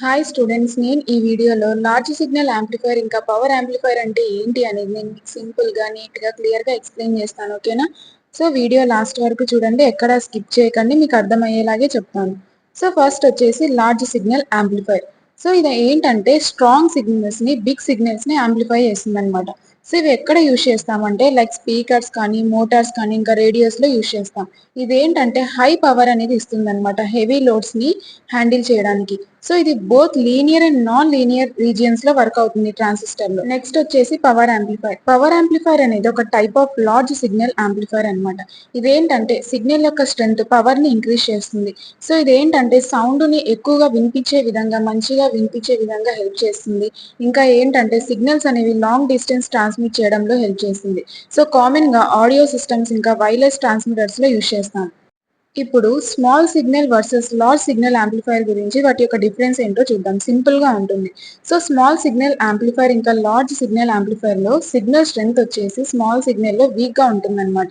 Hi students, నేను ఈ వీడియోలో లార్జ్ సిగ్నల్ యాంప్లిఫైర్ ఇంకా పవర్ యాంప్లిఫైర్ అంటే ఏంటి అనేది నేను మీకు సింపుల్గా నీట్గా క్లియర్గా ఎక్స్ప్లెయిన్ చేస్తాను. ఓకేనా? సో వీడియో లాస్ట్ వరకు చూడండి, ఎక్కడ స్కిప్ చేయకండి, మీకు అర్థమయ్యేలాగే చెప్తాను. సో ఫస్ట్ వచ్చేసి లార్జ్ సిగ్నల్ యాంప్లిఫైర్. సో ఇది ఏంటంటే స్ట్రాంగ్ సిగ్నల్స్ని బిగ్ సిగ్నల్స్ని యాంప్లిఫై చేస్తుంది అనమాట. సో ఇవి ఎక్కడ యూజ్ చేస్తామంటే లైక్ స్పీకర్స్ కానీ మోటార్స్ కానీ ఇంకా రేడియోస్లో యూజ్ చేస్తాం. ఇదేంటంటే హై పవర్ అనేది ఇస్తుంది అనమాట, హెవీ లోడ్స్ని హ్యాండిల్ చేయడానికి. సో ఇది both linear and non linear regions లో వర్క్ అవుతుంది ట్రాన్సిస్టర్ లో. నెక్స్ట్ వచ్చేసి పవర్ యాంప్లిఫైర్. పవర్ యాంప్లిఫైర్ అనేది ఒక type of large signal amplifier అనమాట. ఇదేంటంటే సిగ్నల్ యొక్క స్ట్రెంత్ పవర్ ని ఇంక్రీజ్ చేస్తుంది. సో ఇదేంటంటే సౌండ్ ని ఎక్కువగా వినిపించే విధంగా, మంచిగా వినిపించే విధంగా హెల్ప్ చేస్తుంది. ఇంకా ఏంటంటే సిగ్నల్స్ అనేవి లాంగ్ డిస్టెన్స్ ట్రాన్స్మిట్ చేయడంలో హెల్ప్ చేస్తుంది. సో కామన్ గా ఆడియో సిస్టమ్స్ ఇంకా వైర్లెస్ ట్రాన్స్మిటర్స్ లో యూజ్ చేస్తాం. ఇప్పుడు small signal versus large signal amplifier గురించి వాటి యొక్క డిఫరెన్స్ ఏంటో చూద్దాం. సింపుల్ గా ఉంటుంది. సో స్మాల్ సిగ్నల్ యాంప్లిఫైర్ ఇంకా లార్జ్ సిగ్నల్ యాంప్లిఫైర్ లో సిగ్నల్ స్ట్రెంత్ వచ్చేసి స్మాల్ సిగ్నల్ లో వీక్ గా ఉంటుందన్నమాట.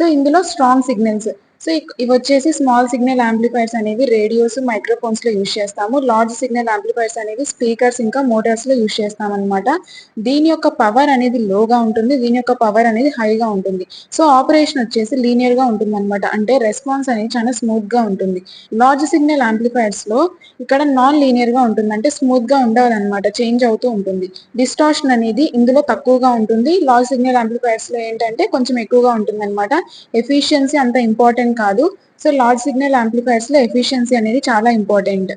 సో ఇందులో స్ట్రాంగ్ సిగ్నల్స్. సో ఇవి వచ్చేసి స్మాల్ సిగ్నల్ యాంప్లిఫైర్స్ అనేవి రేడియోస్, మైక్రోఫోన్స్ లో యూజ్ చేస్తాము. లార్జ్ సిగ్నల్ యాంప్లిఫైర్స్ అనేవి స్పీకర్స్ ఇంకా మోటార్స్ లో యూజ్ చేస్తాం అనమాట. దీని యొక్క పవర్ అనేది లోగా ఉంటుంది, దీని యొక్క పవర్ అనేది హైగా ఉంటుంది. సో ఆపరేషన్ వచ్చేసి లీనియర్ గా ఉంటుంది అనమాట, అంటే రెస్పాన్స్ అనేది చాలా స్మూత్ గా ఉంటుంది. లార్జ్ సిగ్నల్ యాంప్లిఫైర్స్ లో ఇక్కడ నాన్ లీనియర్ గా ఉంటుంది, అంటే స్మూత్ గా ఉండదు అనమాట, చేంజ్ అవుతూ ఉంటుంది. డిస్టార్షన్ అనేది ఇందులో తక్కువగా ఉంటుంది. లార్జ్ సిగ్నల్ యాంప్లిఫైర్స్ లో ఏంటంటే కొంచెం ఎక్కువగా ఉంటుంది అనమాట. ఎఫిషియన్సీ అంత ఇంపార్టెంట్ కాదు. సో లార్జ్ సిగ్నల్ యాంప్లిఫైర్స్ లో ఎఫిషియన్సీ అనేది చాలా ఇంపార్టెంట్.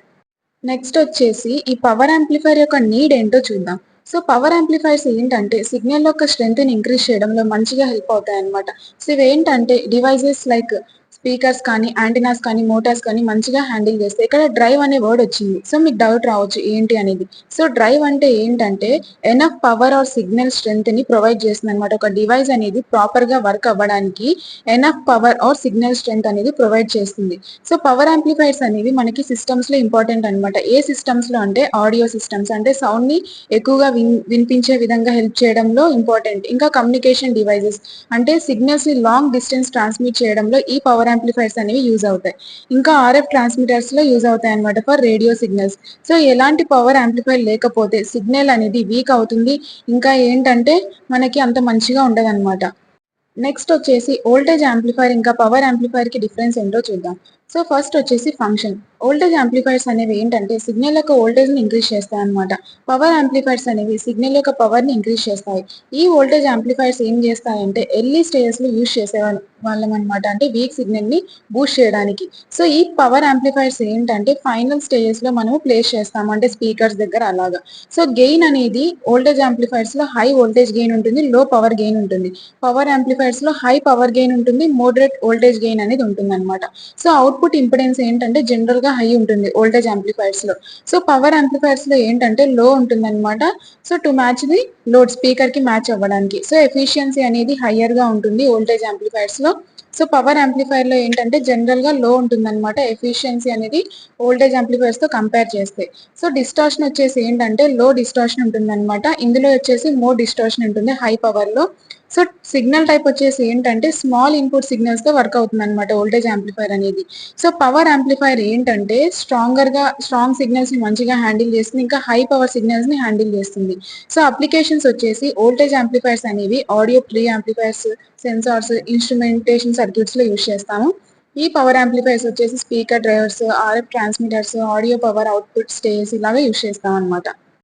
నెక్స్ట్ వచ్చేసి ఈ పవర్ యాంప్లిఫైర్ యొక్క నీడ్ ఏంటో చూద్దాం. సో పవర్ యాంప్లిఫైర్స్ ఏంటంటే సిగ్నల్ యొక్క స్ట్రెంత్ ని ఇంక్రీజ్ చేయడంలో మంచిగా హెల్ప్ అవుతాయి అనమాట. సో ఇవి ఏంటంటే డివైజెస్ లైక్ స్పీకర్స్ కానీ, యాంటీనాస్ కానీ, మోటార్స్ కానీ మంచిగా హ్యాండిల్ చేస్తాయి. ఇక్కడ డ్రైవ్ అనే వర్డ్ వచ్చింది. సో మీకు డౌట్ రావచ్చు ఏంటి అనేది. సో డ్రైవ్ అంటే ఏంటంటే enough power are signal strength ని ప్రొవైడ్ చేస్తుంది అనమాట. ఒక డివైస్ అనేది ప్రాపర్ గా వర్క్ అవ్వడానికి enough power are signal strength అనేది ప్రొవైడ్ చేస్తుంది. సో పవర్ యాంప్లిఫైర్స్ అనేవి మనకి సిస్టమ్స్ లో ఇంపార్టెంట్ అనమాట. ఏ సిస్టమ్స్ లో అంటే ఆడియో సిస్టమ్స్, అంటే సౌండ్ ని ఎక్కువగా వినిపించే విధంగా హెల్ప్ చేయడంలో ఇంపార్టెంట్. ఇంకా కమ్యూనికేషన్ డివైజెస్, అంటే సిగ్నల్స్ ని లాంగ్ డిస్టెన్స్ ట్రాన్స్మిట్ చేయడంలో ఈ పవర్ యాంప్లిఫైర్స్ అనేవి యూజ్ అవుతాయి. ఇంకా ఆర్ఎఫ్ ట్రాన్స్మిటర్స్ లో యూజ్ అవుతాయి అనమాట ఫర్ రేడియో సిగ్నల్స్. సో ఎలాంటి పవర్ యాంప్లిఫైర్ లేకపోతే సిగ్నల్ అనేది వీక్ అవుతుంది. ఇంకా ఏంటంటే మనకి అంత మంచిగా ఉండదు అనమాట. నెక్స్ట్ వచ్చేసి వోల్టేజ్ యాంప్లిఫైర్ ఇంకా పవర్ యాంప్లిఫైర్ కి డిఫరెన్స్ ఏంటో చూద్దాం. సో ఫస్ట్ వచ్చేసి ఫంక్షన్. వోల్టేజ్ యాంప్లిఫైర్స్ అనేవి ఏంటంటే సిగ్నల్ యొక్క వోల్టేజ్ ని ఇంక్రీజ్ చేస్తాయి అనమాట. పవర్ యాంప్లిఫైర్స్ అనేవి సిగ్నల్ యొక్క పవర్ ని ఇంక్రీజ్ చేస్తాయి. ఈ వోల్టేజ్ యాంప్లిఫైర్స్ ఏం చేస్తాయంటే ఎర్లీ స్టేజెస్ లో యూజ్ వాళ్ళం అనమాట, అంటే వీక్ సిగ్నల్ ని బూస్ట్ చేయడానికి. సో ఈ పవర్ యాంప్లిఫైర్స్ ఏంటంటే ఫైనల్ స్టేజెస్ లో మనం ప్లేస్ చేస్తాం, అంటే స్పీకర్స్ దగ్గర అలాగా. సో గెయిన్ అనేది వోల్టేజ్ యాంప్లిఫైర్స్ లో హై వోల్టేజ్ గెయిన్ ఉంటుంది, లో పవర్ గెయిన్ ఉంటుంది. పవర్ యాంప్లిఫైర్స్ లో హై పవర్ గెయిన్ ఉంటుంది, మోడరేట్ వోల్టేజ్ గెయిన్ అనేది ఉంటుంది అనమాట. సో అవుట్పుట్ ఇంపిడెన్స్ ఏంటంటే జనరల్ గా హై ఉంటుంది వోల్టేజ్ యాంప్లిఫైర్స్ లో. సో పవర్ యాంప్లిఫైర్స్ లో ఏంటంటే లో ఉంటుంది అనమాట. So to match the load, speaker కి మ్యాచ్ అవ్వడానికి. సో ఎఫిషియన్సీ అనేది హయ్యర్ గా ఉంటుంది వోల్టేజ్ యాంప్లిఫైర్స్ లో. సో పవర్ యాంప్లిఫైర్ లో ఏంటంటే జనరల్ గా లో ఉంటుంది అనమాట ఎఫిషియన్సీ అనేది వోల్టేజ్ యాంప్లిఫైర్స్ తో కంపేర్ చేస్తే. సో డిస్టార్షన్ వచ్చేసి ఏంటంటే లో డిస్టార్షన్ ఉంటుంది అనమాట. ఇందులో వచ్చేసి మోర్ డిస్టార్షన్ ఉంటుంది హై పవర్ లో. సో సిగ్నల్ టైప్ వచ్చేసి ఏంటంటే స్మాల్ ఇన్పుట్ సిగ్నల్స్ తో వర్క్ అవుతుంది అనమాట వోల్టేజ్ యాంప్లిఫైర్ అనేది. సో పవర్ యాంప్లిఫైర్ ఏంటంటే స్ట్రాంగ్ సిగ్నల్స్ ని మంచిగా హ్యాండిల్ చేస్తుంది, ఇంకా హై పవర్ సిగ్నల్స్ ని హ్యాండిల్ చేస్తుంది. సో అప్లికేషన్స్ వచ్చేసి వోల్టేజ్ యాంప్లిఫైర్స్ అనేవి audio pre amplifiers, sensors, instrumentation circuits లో యూజ్ చేస్తాము. ఈ పవర్ యాంప్లిఫైర్స్ వచ్చేసి speaker drivers, RF transmitters, audio power output stage ఇలాగా యూజ్ చేస్తాం అనమాట.